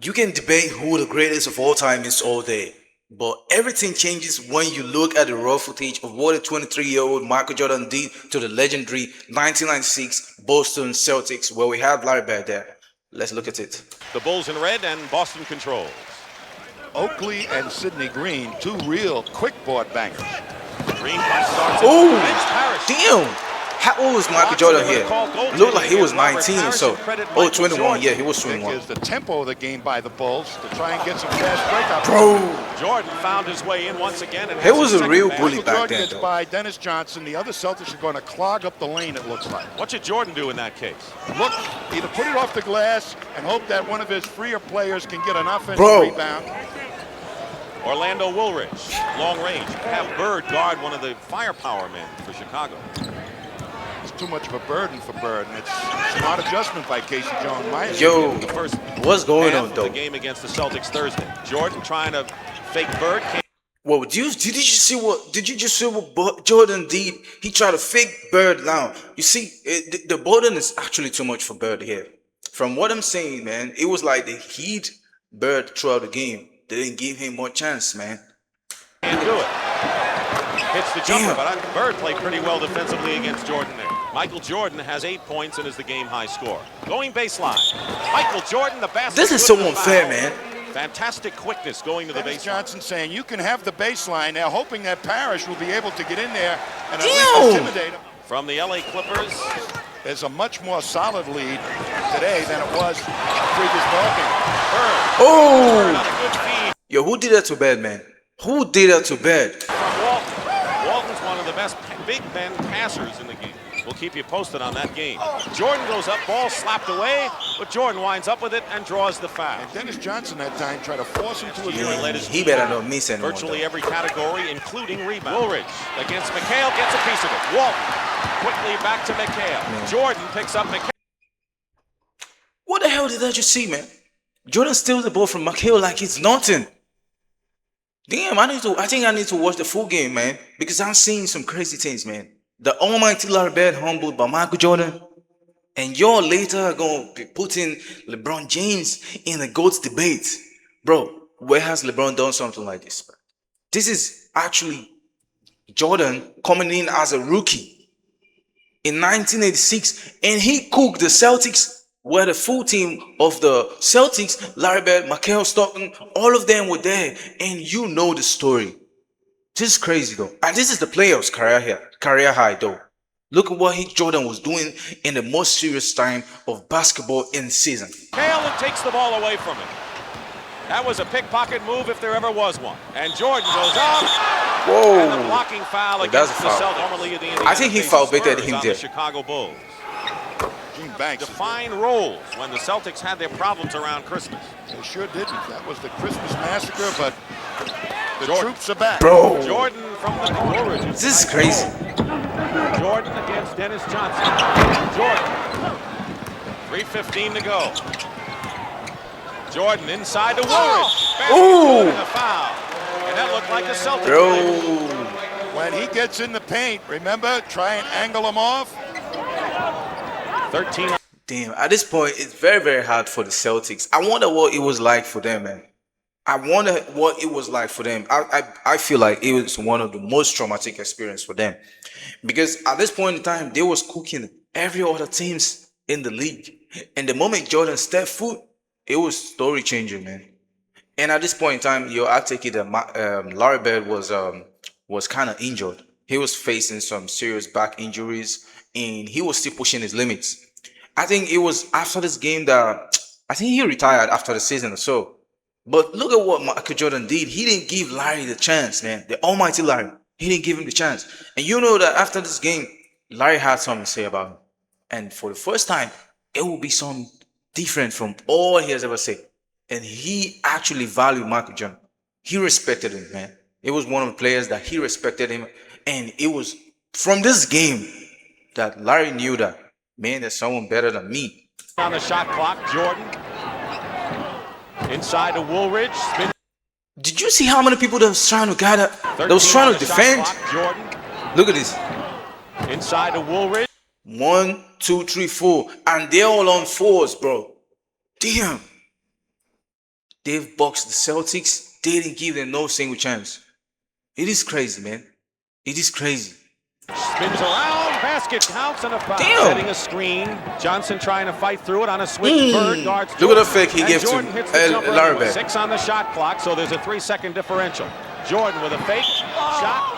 You can debate who the greatest of all time is all day, but everything changes when you look at the raw footage of what a 23-year-old Michael Jordan did to the legendary 1996 Boston Celtics, where we have Larry Bird there. Let's look at it. The Bulls in red and Boston controls. Oakley and Sidney Green, two real quick board bangers. Green starts Oh, Parrish. damn! How old was Michael Jordan here? Looked like he was 19 or so. Oh, 21. Yeah, he was 21. Is the tempo of the game by the Bulls to try and get some fast breakout. Bro, Jordan found his way in once again. And he was a real bully Michael back Jordan then, gets though. by Dennis Johnson. The other Celtics are going to clog up the lane, it looks like. What should Jordan do in that case? Look, either put it off the glass and hope that one of his freer players can get an offensive rebound. Orlando Woolridge, long range. Have Bird guard one of the firepower men for Chicago. It's too much of a burden for Bird, and it's a smart adjustment by Casey Jones. Yo, The first what's going half on, of though? the game against the Celtics Thursday. Jordan trying to fake Bird. Well, did you just see what Jordan did? He tried to fake Bird now. You see, the burden is actually too much for Bird here. From what I'm saying, man, it was like they hit Bird throughout the game. They didn't give him more chance, man. Can't do it. Hits the jumper, but Bird played pretty well defensively against Jordan there. Michael Jordan has 8 points and is the game high score. Going baseline. Michael Jordan, the basket. This is so unfair, man. Fantastic quickness going to the Dennis baseline. Johnson saying you can have the baseline now, hoping that Parrish will be able to get in there and at least intimidate him. From the LA Clippers. There's a much more solid lead today than it was in the previous ballgame. Bird. Oh! Bird on a good feed. Yo, who did that to Bird, man? Who did that to Bird? From Walton. Walton's one of the best big men passers in the game. We'll keep you posted on that game. Jordan goes up, ball slapped away, but Jordan winds up with it and draws the foul. And Dennis Johnson that time tried to force him to a Yeah, he better not miss anyone. Virtually every category, including rebound. Woolridge against McHale, gets a piece of it. Walton quickly back to McHale. Jordan picks up McHale. What the hell did I just see, man? Jordan steals the ball from McHale like it's nothing. Damn, I think I need to watch the full game, man, because I'm seeing some crazy things, man. The almighty Larry Bird humbled by Michael Jordan, and you're later gonna be putting LeBron James in the GOAT debate. Bro, where has LeBron done something like this? This is actually Jordan coming in as a rookie in 1986, and he cooked the Celtics, where the full team of the Celtics, Larry Bird, McHale, Stockton, all of them were there, and you know the story. This is crazy, though. And this is the playoffs career high, though. Look at what Jordan was doing in the most serious time of basketball in the season. McHale takes the ball away from him. That was a pickpocket move if there ever was one. And Jordan goes up. Whoa. And the blocking foul against the Celtics. Normally the I think he foul baited him on there. The Chicago Bulls. Gene Banks. Define roles when the Celtics had their problems around Christmas. They sure didn't. That was the Christmas massacre, but the troops are back. Bro, Jordan from the Woolridge. this is crazy. Jordan against Dennis Johnson. Jordan. 3:15 to go. Jordan inside to Woolridge. Ooh. And a foul. And that looked like a Celtic. Bro. When he gets in the paint, remember, try and angle him off. 13. Damn, at this point, it's very, very hard for the Celtics. I wonder what it was like for them, man. I wonder what it was like for them. I feel like it was one of the most traumatic experience for them. Because at this point in time, they was cooking every other teams in the league. And the moment Jordan stepped foot, it was story changing, man. And at this point in time, I take it that Larry Bird was kind of injured. He was facing some serious back injuries, and he was still pushing his limits. I think it was after this game that I think he retired after the season or so. But look at what Michael Jordan did. He didn't give Larry the chance, man. The almighty Larry. He didn't give him the chance. And you know that after this game, Larry had something to say about him. And for the first time, it will be something different from all he has ever said. And he actually valued Michael Jordan. He respected him, man. It was one of the players that he respected him. And it was from this game that Larry knew that, man, there's someone better than me. On the shot clock, Jordan. Inside to Woolridge. Spin. Did you see how many people that was trying to gather, that was trying to defend? Clock, Jordan. Look at this. Inside to Woolridge. 1, 2, 3, 4. And they're all on fours, bro. Damn. they've boxed the Celtics. They didn't give them no single chance. It is crazy, man. It is crazy. Spins around, basket counts and a foul. Damn. Setting a screen. Johnson trying to fight through it on a switch. Bird guards. Look at the fake he And gave to Jordan hits the jumper Larry anyway. Bird. 6 on the shot clock, so there's a 3-second differential. Jordan with a fake shot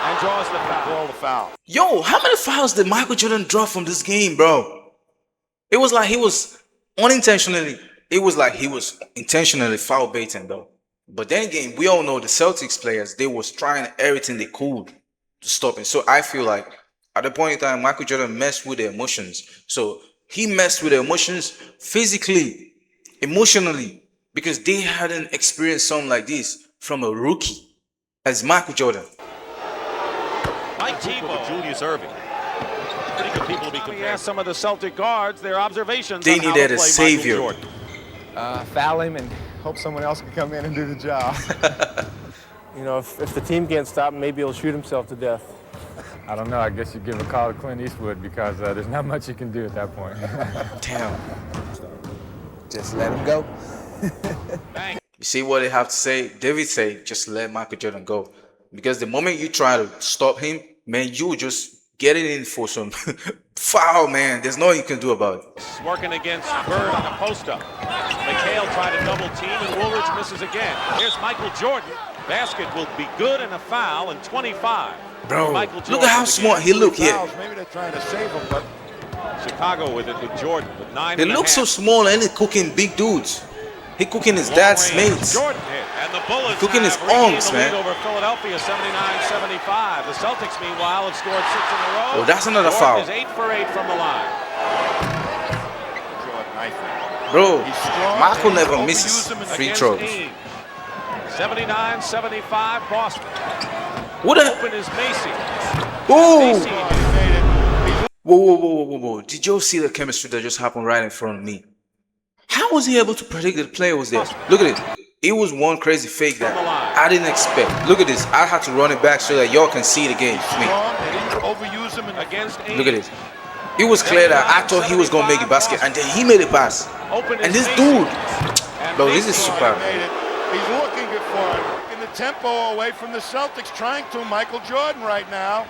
and draws the foul. Call the foul. Yo, how many fouls did Michael Jordan draw from this game, bro? It was like he was unintentionally. It was like he was intentionally foul baiting, though. But then again, we all know the Celtics players, they was trying everything they could to stop him. So I feel like at the point in time, Michael Jordan messed with their emotions. So he messed with their emotions physically, emotionally, because they hadn't experienced something like this from a rookie as Michael Jordan. Mike Tebow, Julius Irving. Pretty good people to be compared. Asked some of the Celtic guards their observations. They on how needed to a play savior. Michael Jordan. Foul him and hope someone else can come in and do the job. You know, if the team can't stop him, maybe he'll shoot himself to death. I don't know. I guess you give a call to Clint Eastwood because there's not much you can do at that point. Damn. Just let him go. Bang. You see what they have to say? David say, just let Michael Jordan go. Because the moment you try to stop him, man, you just get it in for some foul, man. There's nothing you can do about it. Working against Bird on a post-up. McHale tried to double team and Woolridge misses again. Here's Michael Jordan. Basket will be good and a foul and 25. Bro, Michael look Jordan at how again. smart he look here. Fouls. Maybe they're trying to save him, but Chicago with it with Jordan with 9 They and a look so half. small and he cooking big dudes. He cooking his dad's Long range. mates. Jordan hit, and the Bullets Cooking his have regained arms, the lead man. over Philadelphia, 79-75. The Celtics, meanwhile, have scored 6 in a row. Oh, that's another Jordan foul. is 8 for 8 from the line. Jordan, I think. Bro, He's strong. Michael and never overuse misses him in free Against throws. Ainge. 79-75, Boston. What a... Open is Macy. Whoa! Macy. He made it. Whoa. Did you see the chemistry that just happened right in front of me? How was he able to predict that the player was there? Look at it. It was one crazy fake that I didn't expect. Look at this. I had to run it back so that y'all can see the game. Strong. They didn't overuse him in the Against Ainge. Look at this. It was clear that I thought he was going to make a basket, and then he made a pass. Open And is this Macy. dude, And bro, this is Macy superb. made it. He's looking good for it. In the tempo away from the Celtics, trying to Michael Jordan right now.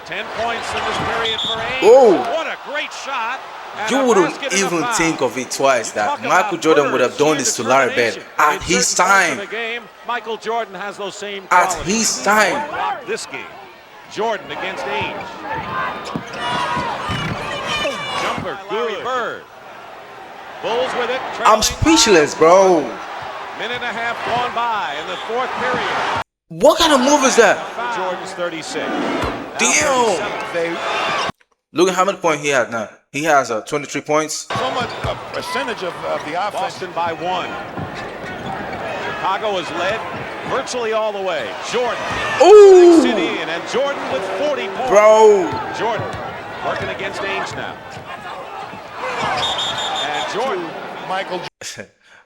10 points in this period for Ainge. Oh. What a great shot. And You a wouldn't basket and a even foul. think of it twice that Talk Michael about Jordan would Bird's have done sheer this to Larry Bird determination. at In his certain parts of time. the game, Michael Jordan has those same At qualities. his time. Blocked this game. Jordan against Ainge. Jumper, Larry Bird. Bulls with it. I'm trailing speechless, by bro. minute and a half gone by in the fourth period. What kind of move is that? Jordan's 36. Now Damn. 37. They Look at how many points he has now. He has 23 points. so much a percentage of the offense. Boston by 1. Chicago is led virtually all the way. Jordan. Ooh, City in, and Jordan with 40 points. bro. Jordan working against Ainge now. And Jordan. Michael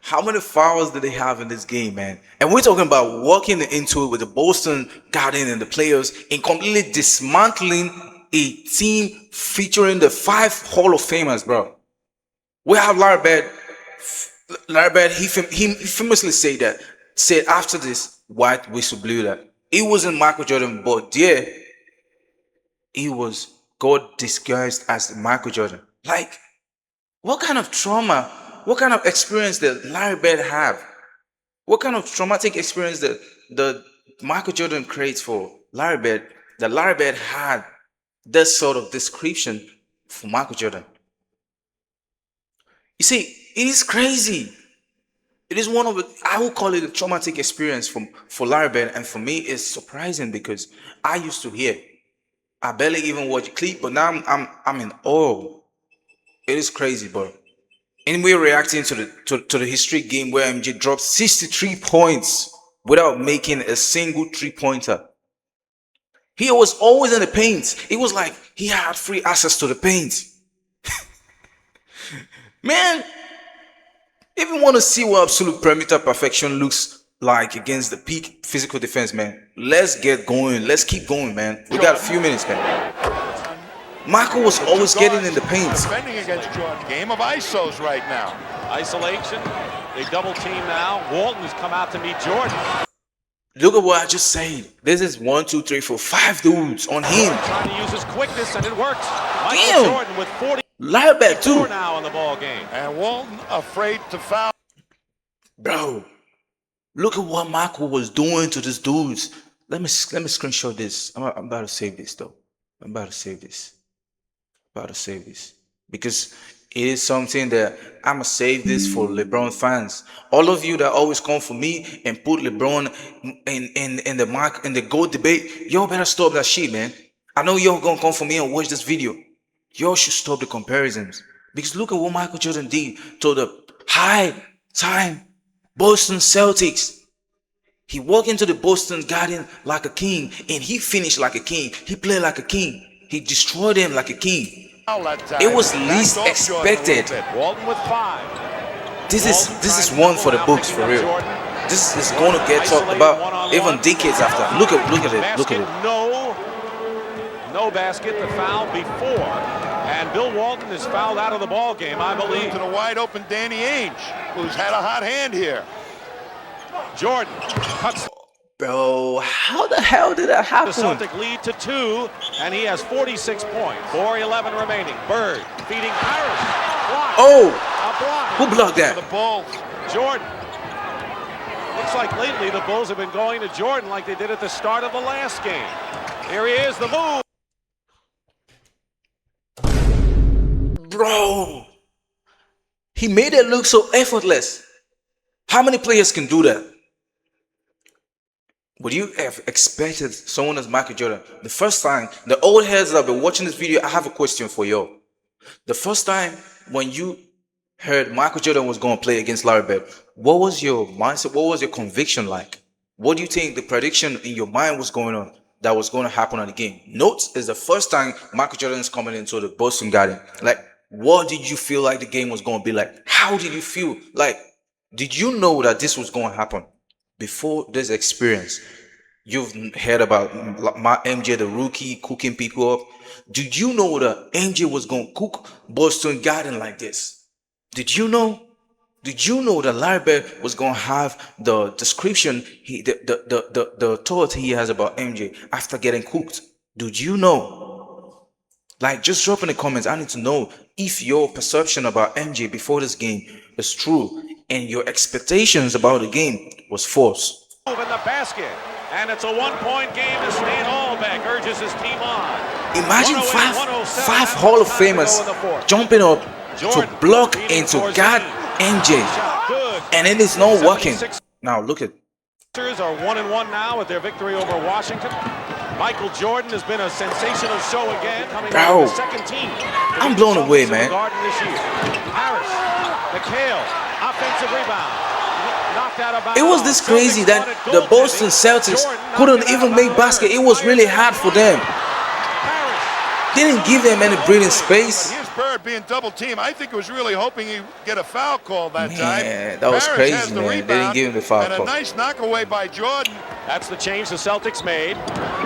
How many fouls did they have in this game, man? And we're talking about walking into it with the Boston Garden and the players and completely dismantling a team featuring the 5 Hall of Famers, bro. We have Larry Bird. Larry Bird, he famously said after this white whistle blew that it wasn't Michael Jordan, but yeah, it was God disguised as Michael Jordan. Like, what kind of trauma, what kind of experience did Larry Bird have? What kind of traumatic experience that Michael Jordan creates for Larry Bird, that Larry Bird had this sort of description for Michael Jordan? You see, it is crazy. It is one of the, I would call it a traumatic experience for Larry Bird, and for me, it's surprising because I used to hear. I barely even watch clip, but now I'm in awe. It is crazy, bro. And we're reacting to the history game where MJ dropped 63 points without making a single 3-pointer. He was always in the paint. It was like he had free access to the paint. Man, if you want to see what absolute perimeter perfection looks like against the peak physical defense, man, let's get going. Let's keep going, man. We got a few minutes, man. Michael was always getting in the paint. Defending against Jordan. Game of ISOs right now. Isolation. They double team now. Walton has come out to meet Jordan. Look at what I just said. This is 1, 2, 3, 4, 5 dudes on him. Trying to use his quickness, and it works. Michael Damn. Jordan with 44 Linebacker too. now in the ball game. And Walton afraid to foul. Bro, look at what Michael was doing to these dudes. Let me screenshot this. I'm about to save this though. I'm about to save this. Because it is something that I'ma save this for LeBron fans. All of you that always come for me and put LeBron in the GOAT debate, y'all better stop that shit, man. I know y'all gonna come for me and watch this video. Y'all should stop the comparisons. Because look at what Michael Jordan did to the high-time Boston Celtics. He walked into the Boston Garden like a king, and he finished like a king. He played like a king. He destroyed them like a king. It was least expected. Walton with 5. This is one for the books, for real. This is going to get talked about even decades after. Look at it. No basket. The foul before, and Bill Walton is fouled out of the ball game, I believe. To the wide open Danny Ainge, who's had a hot hand here. Jordan cuts. Bro, how the hell did that The happen? Celtic lead to 2, and he has 46 points. 4:11 remaining. Bird feeding Paris. Block. Oh, A block. who blocked The that? Bulls. Jordan. Looks like lately the Bulls have been going to Jordan like they did at the start of the last game. Here he is, the move. Bro, he made it look so effortless. How many players can do that? Would you have expected someone as Michael Jordan? The first time, the old heads that have been watching this video, I have a question for you. The first time when you heard Michael Jordan was going to play against Larry Bird, what was your mindset? What was your conviction like? What do you think the prediction in your mind was going on that was going to happen on the game? Note is the first time Michael Jordan is coming into the Boston Garden. Like, what did you feel like the game was going to be like? How did you feel? Like, did you know that this was going to happen? Before this experience, you've heard about MJ, the rookie, cooking people up. Did you know that MJ was going to cook Boston Garden like this? Did you know? Did you know that Larry Bird was going to have the description, the thought he has about MJ after getting cooked? Did you know? Like, just drop in the comments. I need to know if your perception about MJ before this game is true and your expectations about the game was false. Move in the basket, and it's a 1-point game as Stan Albeck urges his team on. Imagine 108, five 107, Hall of time to go Famers in the fourth. jumping up Jordan to block leading and to towards guard the lead. MJ, Shot good. and it is not working. 76ers Now look at. are 1-1 now with their victory over Washington. Michael Jordan has been a sensational show again, coming out Bro, of the second team. I'm blown away, man. Garden this year. Harris, McHale, offensive rebound. Knocked out of bounds. It was this crazy that the Boston Celtics couldn't even make basket. It was really hard for them. They didn't give them any breathing space. But here's Bird being double teamed. I think he was really hoping he'd get a foul call that time. Man, that was Paris has crazy, the man. They didn't rebound, give him the foul and call. a nice knockaway by Jordan. That's the change the Celtics made.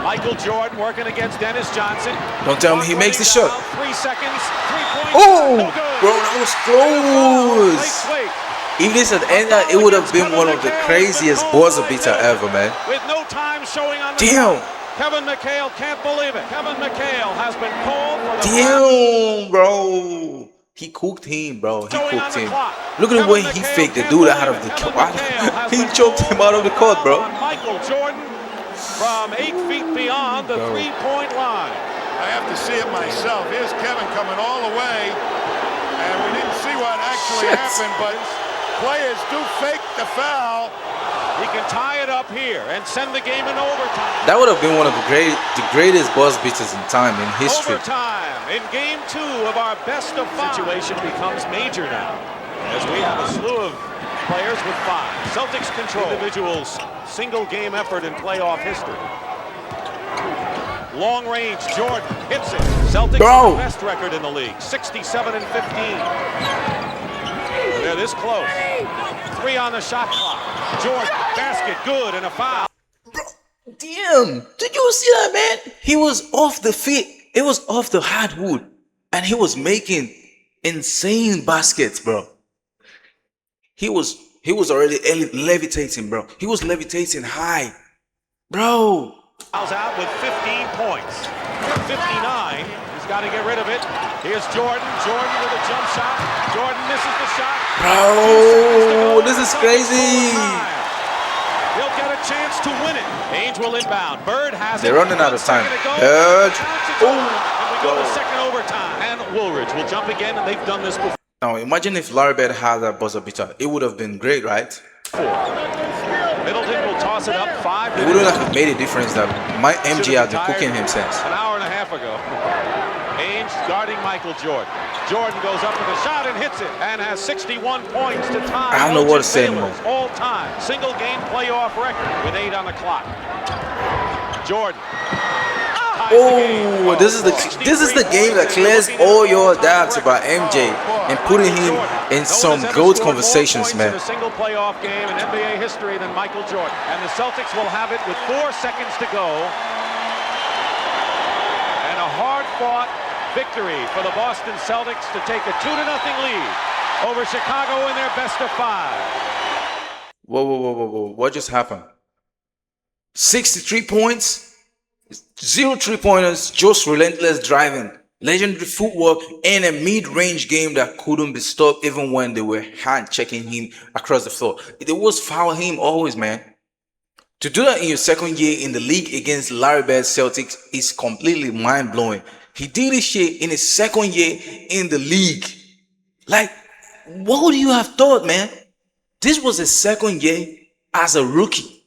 Michael Jordan working against Dennis Johnson. Don't tell me he makes the shot. 3 seconds, 3 points. Oh, no good. bro, that was Nice close. swing. If this had ended, it would have been one of the craziest buzzer beater ever, man. With no time showing on the Damn. clock. Kevin McHale can't believe it. Kevin McHale has been called for the Damn, bro. He cooked him, bro. He Showing on cooked the him. clock. Look at the Kevin way he McHale faked the can't dude believe out of it. the Kevin court. McHale has He been choked him out of the court, bro. on Michael Jordan from 8 feet beyond the 3-point line. I have to see it myself. Here's Kevin coming all the way, and we didn't see what actually Shit. happened, but players do fake the foul. He can tie it up here and send the game in overtime. That would have been one of the greatest buzz beaters in time in history. Overtime in game 2 of our best of 5. Situation becomes major now as we have a slew of players with 5. Celtics control. Individuals single game effort in playoff history. Long range, Jordan hits it. Celtics Bro. have the best record in the league, 67 and 15. They're this close. 3 on the shot clock. Jordan, basket, good, and a foul. Damn, did you see that, man? He was off the feet. It was off the hardwood, and he was making insane baskets, bro. He was He was already levitating, bro. He was levitating high. Bro. Fouls out with 15 points. 59. He's got to get rid of it. Here's Jordan. Jordan with a jump shot. Jordan misses the shot. Bro, this is crazy. He'll get a chance to win it. Ainge will inbound. Bird has it. They're running out of time. Bird. And we go to second overtime. And Woolridge will jump again, and they've done this before. Now imagine if Larry Bird had that buzzer beater. It would have been great, right? Middleton will toss it up 5 It minutes. wouldn't have made a difference that my MG had been cooking him since. An hour and a half ago. Ainge guarding Michael Jordan. Jordan goes up with a shot and hits it and has 61 points to tie. I don't know what to say Baylor's anymore. all-time single-game playoff record with 8 on the clock. Jordan. Oh, this is the game that clears all your doubts about MJ and putting him in some GOAT conversations, man. In a single playoff game in NBA history than Michael Jordan. And the Celtics will have it with 4 seconds to go. And a hard-fought victory for the Boston Celtics to take a 2-0 lead over Chicago in their best of 5. Whoa. What just happened? 63 points? 0 3-pointers, just relentless driving, legendary footwork, and a mid-range game that couldn't be stopped even when they were hand-checking him across the floor. They was foul him always, man. To do that in your second year in the league against Larry Bird's Celtics is completely mind-blowing. He did this shit in his second year in the league. Like, what would you have thought, man? This was his second year as a rookie.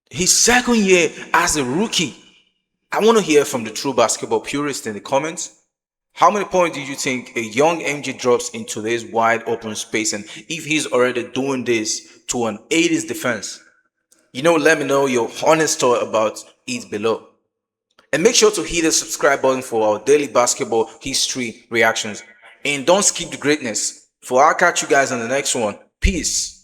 His second year as a rookie. I want to hear from the true basketball purist in the comments. How many points do you think a young MJ drops in today's wide open space, and if he's already doing this to an 80s defense? You know, let me know your honest thought about it below. And make sure to hit the subscribe button for our daily basketball history reactions. And don't skip the greatness. For I'll catch you guys on the next one. Peace.